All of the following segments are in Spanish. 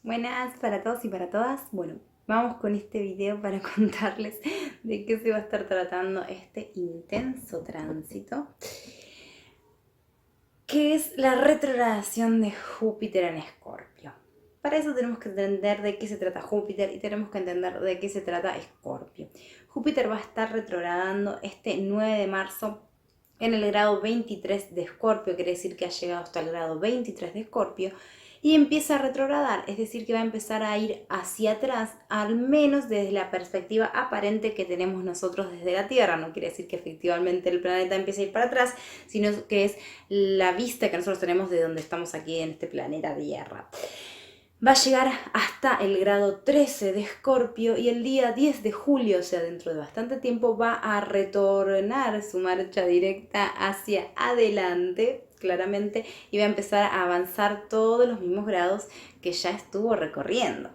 Buenas para todos y para todas. Bueno, vamos con este video para contarles de qué se va a estar tratando este intenso tránsito, que es la retrogradación de Júpiter en Escorpio. Para eso tenemos que entender de qué se trata Júpiter y tenemos que entender de qué se trata Escorpio. Júpiter va a estar retrogradando este 9 de marzo en el grado 23 de Escorpio, quiere decir que ha llegado hasta el grado 23 de Escorpio, y empieza a retrogradar, es decir, que va a empezar a ir hacia atrás, al menos desde la perspectiva aparente que tenemos nosotros desde la Tierra. No quiere decir que efectivamente el planeta empiece a ir para atrás, sino que es la vista que nosotros tenemos de donde estamos aquí en este planeta Tierra. Va a llegar hasta el grado 13 de Escorpio y el día 10 de julio, o sea, dentro de bastante tiempo, va a retornar su marcha directa hacia adelante, claramente, y va a empezar a avanzar todos los mismos grados que ya estuvo recorriendo.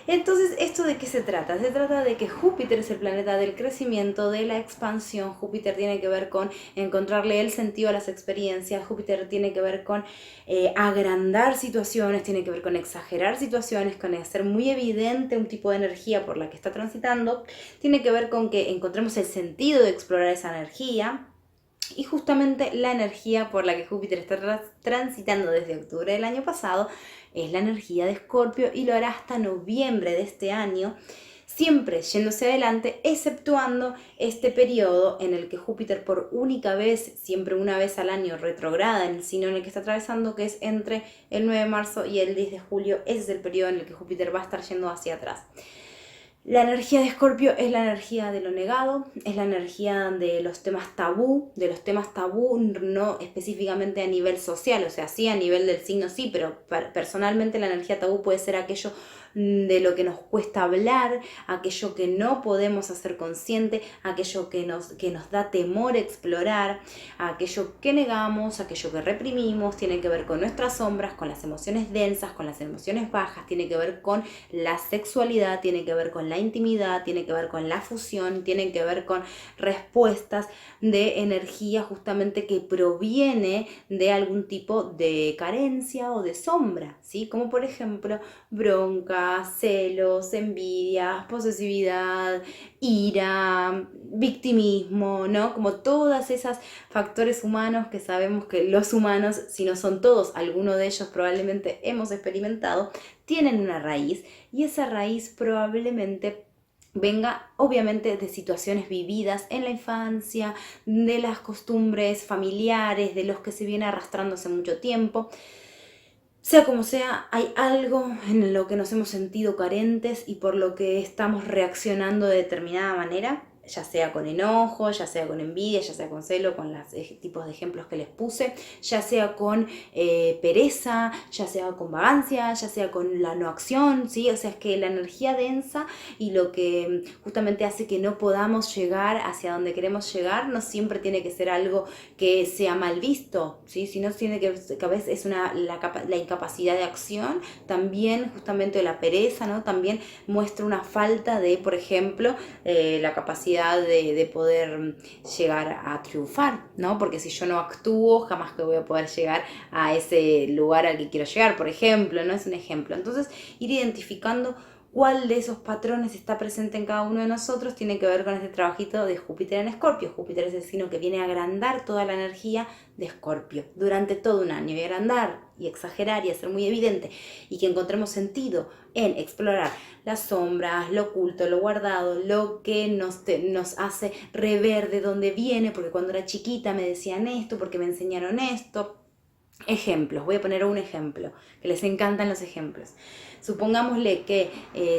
Entonces, ¿esto de qué se trata? Se trata de que Júpiter es el planeta del crecimiento, de la expansión. Júpiter tiene que ver con encontrarle el sentido a las experiencias. Júpiter tiene que ver con agrandar situaciones, tiene que ver con exagerar situaciones, con hacer muy evidente un tipo de energía por la que está transitando. Tiene que ver con que encontremos el sentido de explorar esa energía. Y justamente la energía por la que Júpiter está transitando desde octubre del año pasado es la energía de Escorpio y lo hará hasta noviembre de este año, siempre yéndose adelante, exceptuando este periodo en el que Júpiter por única vez, siempre una vez al año, retrograda en el signo en el que está atravesando, que es entre el 9 de marzo y el 10 de julio. Ese es el periodo en el que Júpiter va a estar yendo hacia atrás. La energía de Escorpio es la energía de lo negado, es la energía de los temas tabú, no específicamente a nivel social, o sea, sí a nivel del signo sí, pero personalmente la energía tabú puede ser aquello de lo que nos cuesta hablar, aquello que no podemos hacer consciente, aquello que nos da temor explorar, aquello que negamos, aquello que reprimimos. Tiene que ver con nuestras sombras, con las emociones densas, con las emociones bajas, tiene que ver con la sexualidad, tiene que ver con la intimidad, tiene que ver con la fusión, tiene que ver con respuestas de energía justamente que proviene de algún tipo de carencia o de sombra, ¿sí? Como por ejemplo bronca, celos, envidias, posesividad, ira, victimismo, ¿no? Como todas esas factores humanos que sabemos que los humanos, si no son todos, alguno de ellos probablemente hemos experimentado, tienen una raíz, y esa raíz probablemente venga obviamente de situaciones vividas en la infancia, de las costumbres familiares, de los que se viene arrastrando hace mucho tiempo. Sea como sea, hay algo en lo que nos hemos sentido carentes y por lo que estamos reaccionando de determinada manera, ya sea con enojo, ya sea con envidia, ya sea con celo, con los tipos de ejemplos que les puse, ya sea con pereza, ya sea con vagancia, ya sea con la no acción, ¿sí? O sea, es que la energía densa y lo que justamente hace que no podamos llegar hacia donde queremos llegar no siempre tiene que ser algo que sea mal visto, ¿sí? Sino tiene que a veces es la incapacidad de acción, también justamente la pereza, ¿no? También muestra una falta de, por ejemplo, la capacidad de poder llegar a triunfar, ¿no? Porque si yo no actúo, jamás que voy a poder llegar a ese lugar al que quiero llegar, por ejemplo, ¿no? Es un ejemplo. Entonces, ir identificando cuál de esos patrones está presente en cada uno de nosotros tiene que ver con este trabajito de Júpiter en Escorpio. Júpiter es el signo que viene a agrandar toda la energía de Escorpio durante todo un año, y agrandar y exagerar y hacer muy evidente, y que encontremos sentido en explorar las sombras, lo oculto, lo guardado, lo que nos hace rever de dónde viene, porque cuando era chiquita me decían esto, porque me enseñaron esto. Ejemplos, voy a poner un ejemplo, que les encantan los ejemplos. Supongámosle que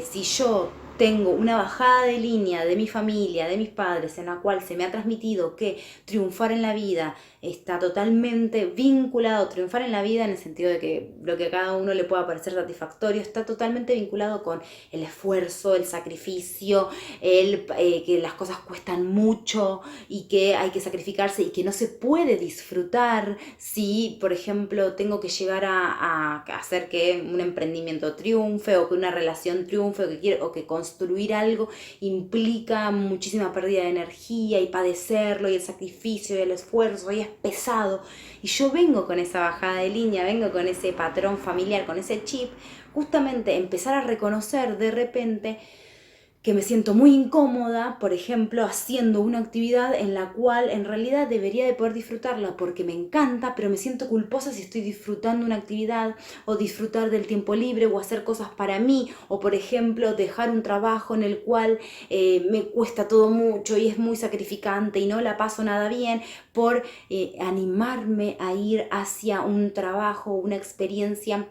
si yo tengo una bajada de línea de mi familia, de mis padres, en la cual se me ha transmitido que triunfar en la vida está totalmente vinculado, triunfar en la vida en el sentido de que lo que a cada uno le pueda parecer satisfactorio, está totalmente vinculado con el esfuerzo, el sacrificio, que las cosas cuestan mucho y que hay que sacrificarse y que no se puede disfrutar si, por ejemplo, tengo que llegar a hacer que un emprendimiento triunfe, o que una relación triunfe, o que construir algo implica muchísima pérdida de energía y padecerlo, y el sacrificio y el esfuerzo y pesado. Y yo vengo con esa bajada de línea, vengo con ese patrón familiar, con ese chip, justamente empezar a reconocer de repente que me siento muy incómoda, por ejemplo, haciendo una actividad en la cual en realidad debería de poder disfrutarla porque me encanta, pero me siento culposa si estoy disfrutando una actividad o disfrutar del tiempo libre o hacer cosas para mí, o por ejemplo dejar un trabajo en el cual me cuesta todo mucho y es muy sacrificante y no la paso nada bien, por animarme a ir hacia un trabajo, una experiencia,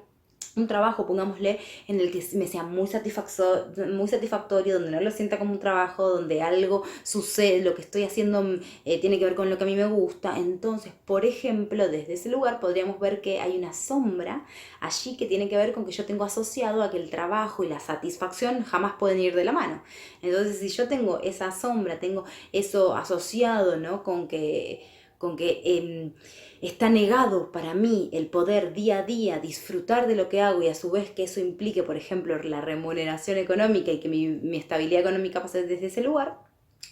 un trabajo, pongámosle, en el que me sea muy satisfactorio, donde no lo sienta como un trabajo, donde algo sucede, lo que estoy haciendo tiene que ver con lo que a mí me gusta. Entonces, por ejemplo, desde ese lugar podríamos ver que hay una sombra allí que tiene que ver con que yo tengo asociado a que el trabajo y la satisfacción jamás pueden ir de la mano. Entonces, si yo tengo esa sombra, tengo eso asociado, ¿no? con que está negado para mí el poder día a día disfrutar de lo que hago, y a su vez que eso implique, por ejemplo, la remuneración económica y que mi estabilidad económica pase desde ese lugar.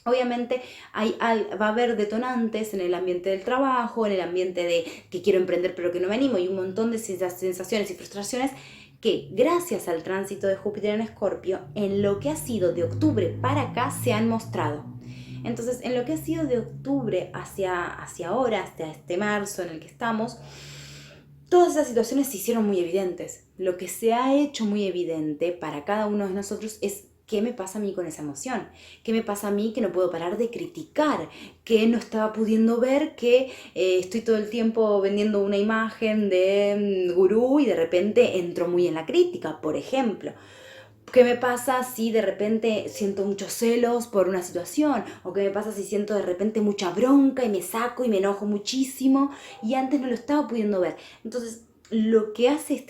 Obviamente va a haber detonantes en el ambiente del trabajo, en el ambiente de que quiero emprender pero que no me animo, y un montón de sensaciones y frustraciones que gracias al tránsito de Júpiter en Escorpio, en lo que ha sido de octubre para acá, se han mostrado. Entonces, en lo que ha sido de octubre hacia ahora, hasta este marzo en el que estamos, todas esas situaciones se hicieron muy evidentes. Lo que se ha hecho muy evidente para cada uno de nosotros es qué me pasa a mí con esa emoción, qué me pasa a mí que no puedo parar de criticar, que no estaba pudiendo ver que estoy todo el tiempo vendiendo una imagen de gurú y de repente entro muy en la crítica, por ejemplo. ¿Qué me pasa si de repente siento muchos celos por una situación? ¿O qué me pasa si siento de repente mucha bronca y me saco y me enojo muchísimo y antes no lo estaba pudiendo ver? Entonces, lo que hace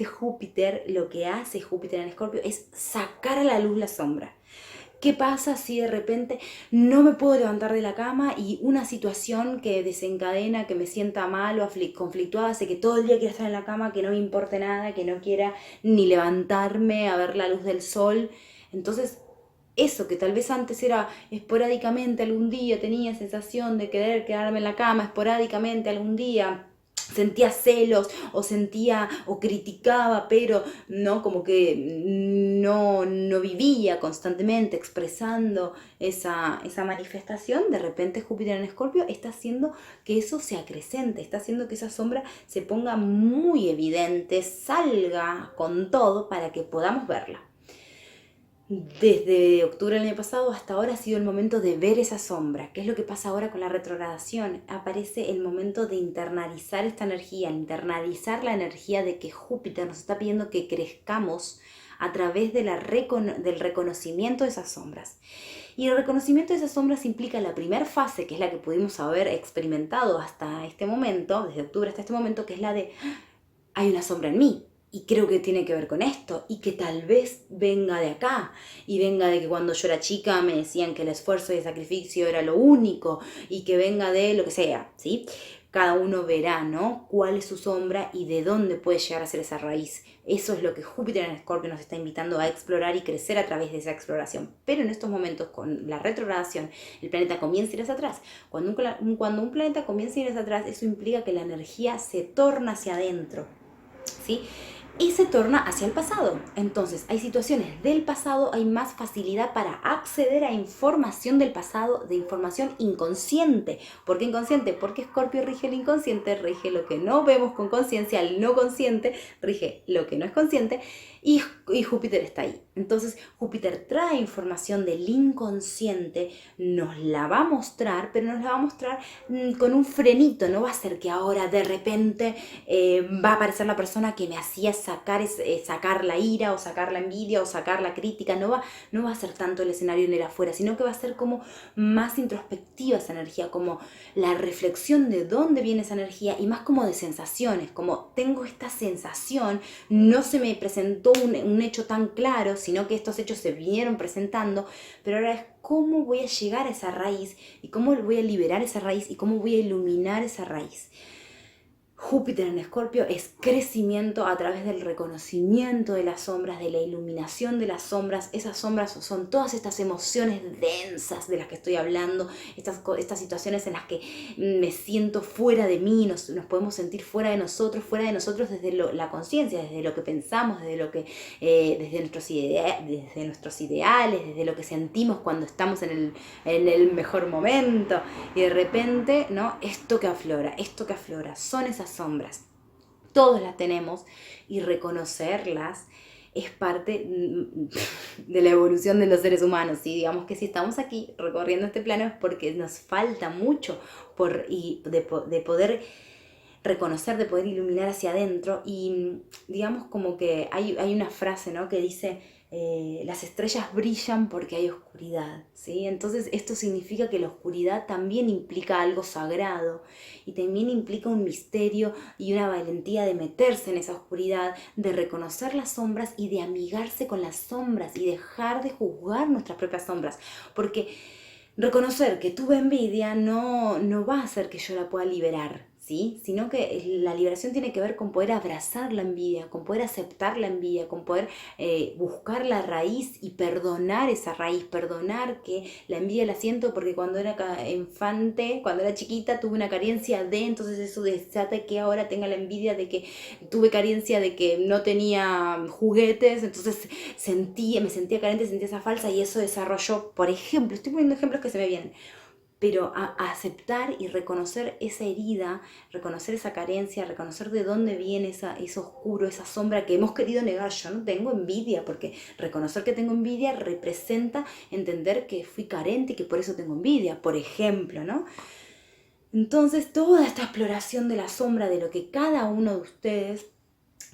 lo que hace Júpiter en Escorpio es sacar a la luz la sombra. ¿Qué pasa si de repente no me puedo levantar de la cama y una situación que desencadena, que me sienta mal o conflictuada, hace que todo el día quiera estar en la cama, que no me importe nada, que no quiera ni levantarme a ver la luz del sol? Entonces, eso que tal vez antes era esporádicamente, algún día tenía sensación de querer quedarme en la cama, esporádicamente algún día sentía celos o criticaba, pero no, como que no vivía constantemente expresando esa manifestación. De repente Júpiter en Escorpio está haciendo que eso se acrecente, está haciendo que esa sombra se ponga muy evidente, salga con todo para que podamos verla. Desde octubre del año pasado hasta ahora ha sido el momento de ver esa sombra. ¿Qué es lo que pasa ahora con la retrogradación? Aparece el momento de internalizar esta energía, internalizar la energía de que Júpiter nos está pidiendo que crezcamos a través del reconocimiento de esas sombras. Y el reconocimiento de esas sombras implica la primera fase, que es la que pudimos haber experimentado hasta este momento, desde octubre hasta este momento, que es la de hay una sombra en mí. Y creo que tiene que ver con esto, y que tal vez venga de acá, y venga de que cuando yo era chica me decían que el esfuerzo y el sacrificio era lo único, y que venga de lo que sea, ¿sí? Cada uno verá, ¿no?, cuál es su sombra y de dónde puede llegar a ser esa raíz. Eso es lo que Júpiter en Escorpio nos está invitando a explorar y crecer a través de esa exploración. Pero en estos momentos, con la retrogradación, el planeta comienza a ir hacia atrás. Cuando un planeta comienza a ir hacia atrás, eso implica que la energía se torna hacia adentro, ¿sí? Y se torna hacia el pasado. Entonces, hay situaciones del pasado, hay más facilidad para acceder a información del pasado, de información inconsciente. ¿Por qué inconsciente? Porque Escorpio rige el inconsciente, rige lo que no vemos con conciencia, el no consciente, rige lo que no es consciente, y Júpiter está ahí. Entonces, Júpiter trae información del inconsciente, nos la va a mostrar, pero nos la va a mostrar con un frenito. No va a ser que ahora de repente va a aparecer la persona que me hacía sacar la ira o sacar la envidia o sacar la crítica. No va a ser tanto el escenario en el afuera, sino que va a ser como más introspectiva esa energía, como la reflexión de dónde viene esa energía, y más como de sensaciones, como tengo esta sensación, no se me presentó un hecho tan claro, sino que estos hechos se vinieron presentando, pero ahora es cómo voy a llegar a esa raíz y cómo voy a liberar esa raíz y cómo voy a iluminar esa raíz. Júpiter en Escorpio es crecimiento a través del reconocimiento de las sombras, de la iluminación de las sombras. Esas sombras son todas estas emociones densas de las que estoy hablando, estas situaciones en las que me siento fuera de mí, nos podemos sentir fuera de nosotros desde la conciencia, desde lo que pensamos, desde nuestros ideales, desde lo que sentimos cuando estamos en el mejor momento. Y de repente, ¿no? Esto que aflora, son esas sombras. Todos las tenemos y reconocerlas es parte de la evolución de los seres humanos. Y digamos que si estamos aquí recorriendo este plano es porque nos falta mucho de poder reconocer, de poder iluminar hacia adentro. Y digamos como que hay una frase, ¿no? Que dice: las estrellas brillan porque hay oscuridad, ¿sí? Entonces esto significa que la oscuridad también implica algo sagrado y también implica un misterio y una valentía de meterse en esa oscuridad, de reconocer las sombras y de amigarse con las sombras y dejar de juzgar nuestras propias sombras, porque reconocer que tuve envidia no va a hacer que yo la pueda liberar, ¿sí? Sino que la liberación tiene que ver con poder abrazar la envidia, con poder aceptar la envidia, con poder buscar la raíz y perdonar esa raíz, perdonar que la envidia la siento porque cuando era infante, cuando era chiquita, tuve una carencia de, entonces eso desata que ahora tenga la envidia de que tuve carencia de que no tenía juguetes, entonces me sentía carente, sentía esa falsa y eso desarrolló, por ejemplo, estoy poniendo ejemplos que se me vienen, pero a aceptar y reconocer esa herida, reconocer esa carencia, reconocer de dónde viene ese oscuro, esa sombra que hemos querido negar. Yo no tengo envidia, porque reconocer que tengo envidia representa entender que fui carente y que por eso tengo envidia, por ejemplo, ¿no? Entonces, toda esta exploración de la sombra, de lo que cada uno de ustedes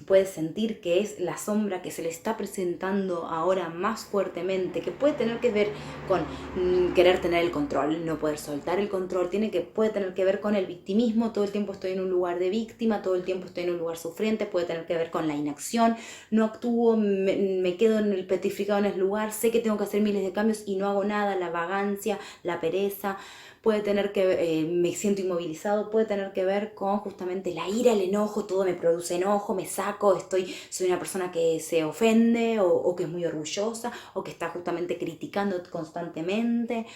puede sentir que es la sombra que se le está presentando ahora más fuertemente, que puede tener que ver con querer tener el control, no poder soltar el control, puede tener que ver con el victimismo, todo el tiempo estoy en un lugar de víctima, todo el tiempo estoy en un lugar sufriente, puede tener que ver con la inacción, no actúo, me quedo petrificado en el lugar, sé que tengo que hacer miles de cambios y no hago nada, la vagancia, la pereza. Puede tener que me siento inmovilizado, puede tener que ver con justamente la ira, el enojo, todo me produce enojo, me saco, soy una persona que se ofende o que es muy orgullosa o que está justamente criticando constantemente,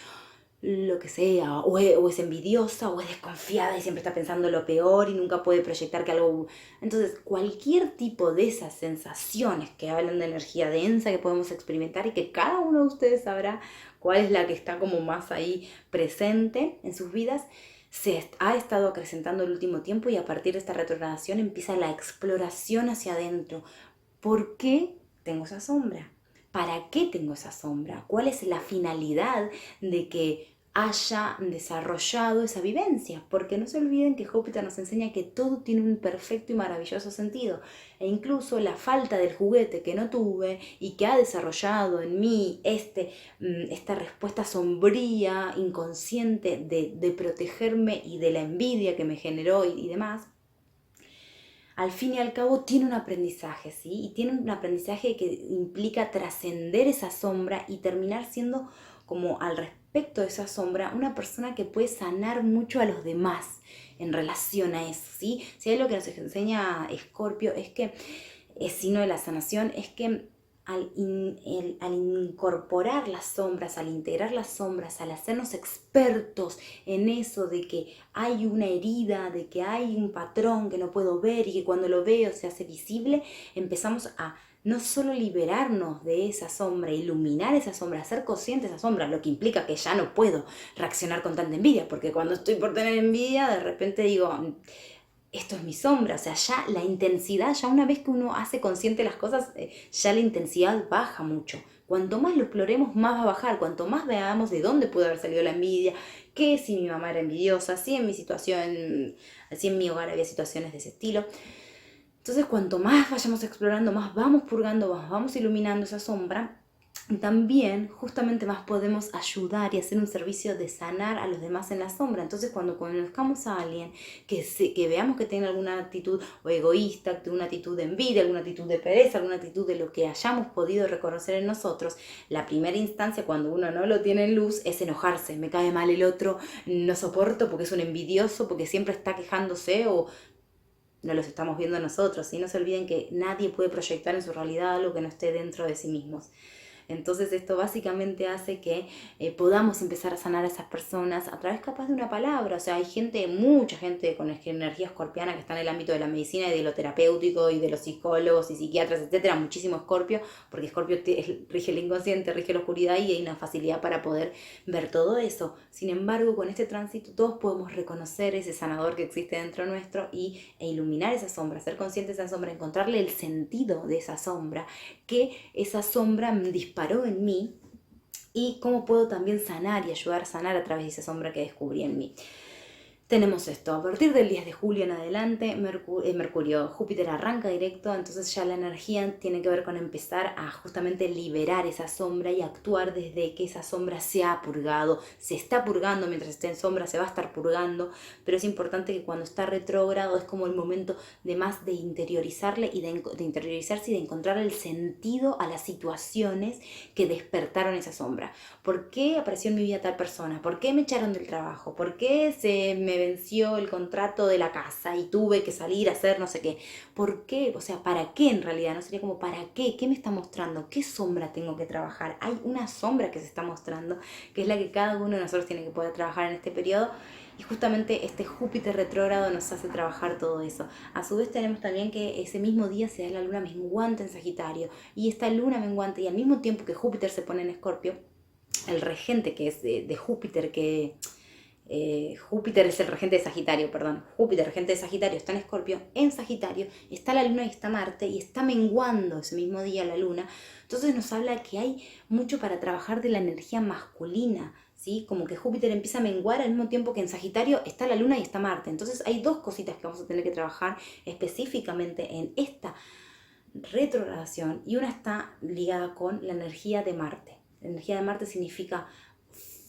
lo que sea, o es envidiosa o es desconfiada y siempre está pensando lo peor y nunca puede proyectar que algo... Entonces, cualquier tipo de esas sensaciones que hablan de energía densa que podemos experimentar y que cada uno de ustedes sabrá cuál es la que está como más ahí presente en sus vidas, se ha estado acrecentando el último tiempo y a partir de esta retrogradación empieza la exploración hacia adentro. ¿Por qué tengo esa sombra? ¿Para qué tengo esa sombra? ¿Cuál es la finalidad de que haya desarrollado esa vivencia? Porque no se olviden que Júpiter nos enseña que todo tiene un perfecto y maravilloso sentido, e incluso la falta del juguete que no tuve y que ha desarrollado en mí esta respuesta sombría, inconsciente de protegerme y de la envidia que me generó y demás, al fin y al cabo tiene un aprendizaje, ¿sí? Y tiene un aprendizaje que implica trascender esa sombra y terminar siendo, como al respecto de esa sombra, una persona que puede sanar mucho a los demás en relación a eso, ¿sí? Si hay lo que nos enseña Escorpio es que, es signo de la sanación, es que al incorporar las sombras, al integrar las sombras, al hacernos expertos en eso de que hay una herida, de que hay un patrón que no puedo ver y que cuando lo veo se hace visible, empezamos a no solo liberarnos de esa sombra, iluminar esa sombra, ser consciente de esa sombra, lo que implica que ya no puedo reaccionar con tanta envidia, porque cuando estoy por tener envidia, de repente digo... Esto es mi sombra, o sea, ya la intensidad, ya una vez que uno hace consciente las cosas, ya la intensidad baja mucho. Cuanto más lo exploremos, más va a bajar. Cuanto más veamos de dónde pudo haber salido la envidia, que si mi mamá era envidiosa, si en mi situación, si en mi hogar había situaciones de ese estilo. Entonces, cuanto más vayamos explorando, más vamos purgando, más vamos iluminando esa sombra, también justamente más podemos ayudar y hacer un servicio de sanar a los demás en la sombra. Entonces cuando conozcamos a alguien que veamos que tiene alguna actitud o egoísta, una actitud de envidia, alguna actitud de pereza, alguna actitud de lo que hayamos podido reconocer en nosotros, la primera instancia cuando uno no lo tiene en luz es enojarse. Me cae mal el otro, no soporto porque es un envidioso, porque siempre está quejándose o... no los estamos viendo nosotros. Y no se olviden que nadie puede proyectar en su realidad algo que no esté dentro de sí mismos. Entonces esto básicamente hace que podamos empezar a sanar a esas personas a través capaz de una palabra. O sea, hay gente, mucha gente con energía escorpiana que está en el ámbito de la medicina y de lo terapéutico y de los psicólogos y psiquiatras, etcétera. Muchísimo Escorpio, porque Escorpio rige el inconsciente, rige la oscuridad y hay una facilidad para poder ver todo eso. Sin embargo, con este tránsito todos podemos reconocer ese sanador que existe dentro nuestro e iluminar esa sombra, ser conscientes de esa sombra, encontrarle el sentido de esa sombra, que esa sombra disparó en mí y cómo puedo también sanar y ayudar a sanar a través de esa sombra que descubrí en mí. Tenemos esto, a partir del 10 de julio en adelante, Mercurio, Júpiter arranca directo, entonces ya la energía tiene que ver con empezar a justamente liberar esa sombra y actuar desde que esa sombra se ha purgado, se está purgando, mientras esté en sombra se va a estar purgando, pero es importante que cuando está retrógrado es como el momento de más de interiorizarle y de interiorizarse y de encontrar el sentido a las situaciones que despertaron esa sombra. ¿Por qué apareció en mi vida tal persona? ¿Por qué me echaron del trabajo? ¿Por qué se me venció el contrato de la casa y tuve que salir a hacer no sé qué? ¿Por qué? O sea, ¿para qué en realidad? No sería como ¿para qué? ¿Qué me está mostrando? ¿Qué sombra tengo que trabajar? Hay una sombra que se está mostrando, que es la que cada uno de nosotros tiene que poder trabajar en este periodo. Y justamente este Júpiter retrógrado nos hace trabajar todo eso. A su vez tenemos también que ese mismo día se da la luna menguante en Sagitario. Y esta luna menguante, y al mismo tiempo que Júpiter se pone en Escorpio, el regente que es de Júpiter, que Júpiter es el regente de Sagitario, perdón, Júpiter, regente de Sagitario, está en Escorpio, en Sagitario está la luna y está Marte, y está menguando ese mismo día la luna. Entonces nos habla que hay mucho para trabajar de la energía masculina, ¿sí? Como que Júpiter empieza a menguar al mismo tiempo que en Sagitario está la luna y está Marte. Entonces hay dos cositas que vamos a tener que trabajar específicamente en esta retrogradación, y una está ligada con la energía de Marte. La energía de Marte significa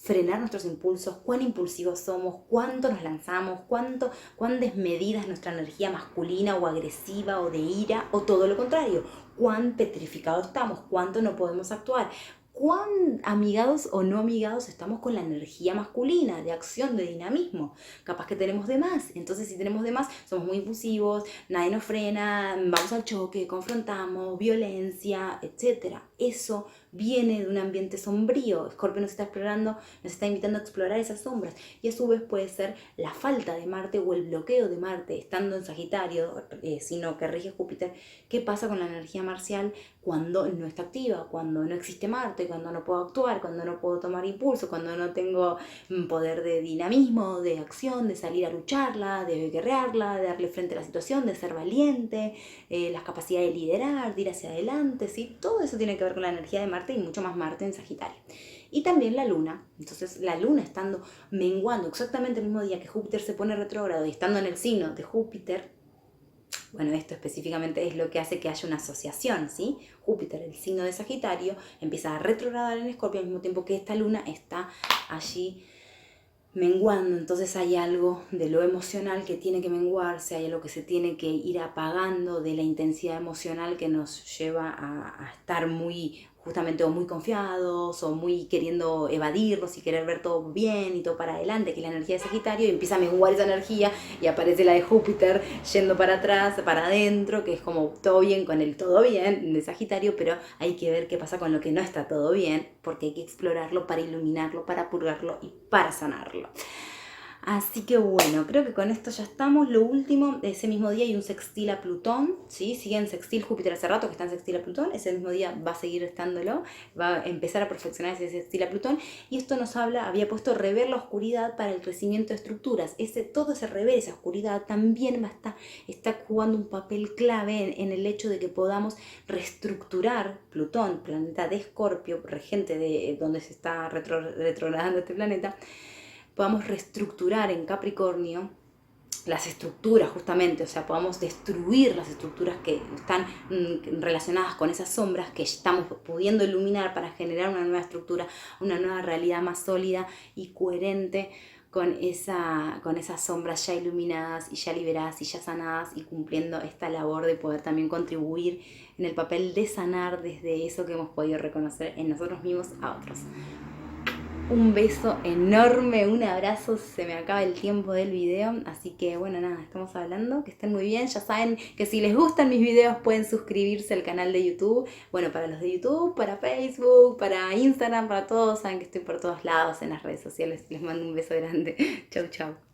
frenar nuestros impulsos, cuán impulsivos somos, cuánto nos lanzamos, cuán desmedida es nuestra energía masculina o agresiva o de ira, o todo lo contrario, cuán petrificados estamos, cuánto no podemos actuar, cuán amigados o no amigados estamos con la energía masculina, de acción, de dinamismo. Capaz que tenemos de más, entonces si tenemos de más, somos muy impulsivos, nadie nos frena, vamos al choque, confrontamos, violencia, etc. Eso viene de un ambiente sombrío. Escorpio nos está explorando, nos está invitando a explorar esas sombras, y a su vez puede ser la falta de Marte o el bloqueo de Marte estando en Sagitario, sino que rige Júpiter. ¿Qué pasa con la energía marcial cuando no está activa, cuando no existe Marte, cuando no puedo actuar, cuando no puedo tomar impulso, cuando no tengo poder de dinamismo, de acción, de salir a lucharla, de guerrearla, de darle frente a la situación, de ser valiente, las capacidades de liderar, de ir hacia adelante, ¿sí? Todo eso tiene que ver con la energía de Marte, y mucho más Marte en Sagitario. Y también la luna, entonces la luna estando menguando exactamente el mismo día que Júpiter se pone retrógrado y estando en el signo de Júpiter, bueno, esto específicamente es lo que hace que haya una asociación, ¿sí? Júpiter, el signo de Sagitario, empieza a retrogradar en Escorpio al mismo tiempo que esta luna está allí menguando. Entonces hay algo de lo emocional que tiene que menguarse, hay algo que se tiene que ir apagando de la intensidad emocional que nos lleva a estar muy, justamente, o muy confiados, o muy queriendo evadirnos y querer ver todo bien y todo para adelante, que es la energía de Sagitario, y empieza a menguar esa energía y aparece la de Júpiter yendo para atrás, para adentro, que es como todo bien con el todo bien de Sagitario, pero hay que ver qué pasa con lo que no está todo bien, porque hay que explorarlo para iluminarlo, para purgarlo y para sanarlo. Así que bueno, creo que con esto ya estamos. Lo último, ese mismo día hay un sextil a Plutón, ¿sí? Sigue en sextil Júpiter hace rato que está en sextil a Plutón, ese mismo día va a seguir estándolo, va a empezar a perfeccionar ese sextil a Plutón, y esto nos habla, había puesto rever la oscuridad para el crecimiento de estructuras. Todo ese rever, esa oscuridad, también está jugando un papel clave en el hecho de que podamos reestructurar Plutón, planeta de Escorpio, regente de donde se está retrogradando este planeta. Podamos reestructurar en Capricornio las estructuras, justamente, o sea, podamos destruir las estructuras que están relacionadas con esas sombras que estamos pudiendo iluminar para generar una nueva estructura, una nueva realidad más sólida y coherente con esas sombras ya iluminadas y ya liberadas y ya sanadas, y cumpliendo esta labor de poder también contribuir en el papel de sanar desde eso que hemos podido reconocer en nosotros mismos a otros. Un beso enorme, un abrazo, se me acaba el tiempo del video, así que bueno, nada, estamos hablando, que estén muy bien, ya saben que si les gustan mis videos pueden suscribirse al canal de YouTube, bueno, para los de YouTube, para Facebook, para Instagram, para todos, saben que estoy por todos lados en las redes sociales, les mando un beso grande, chau chau.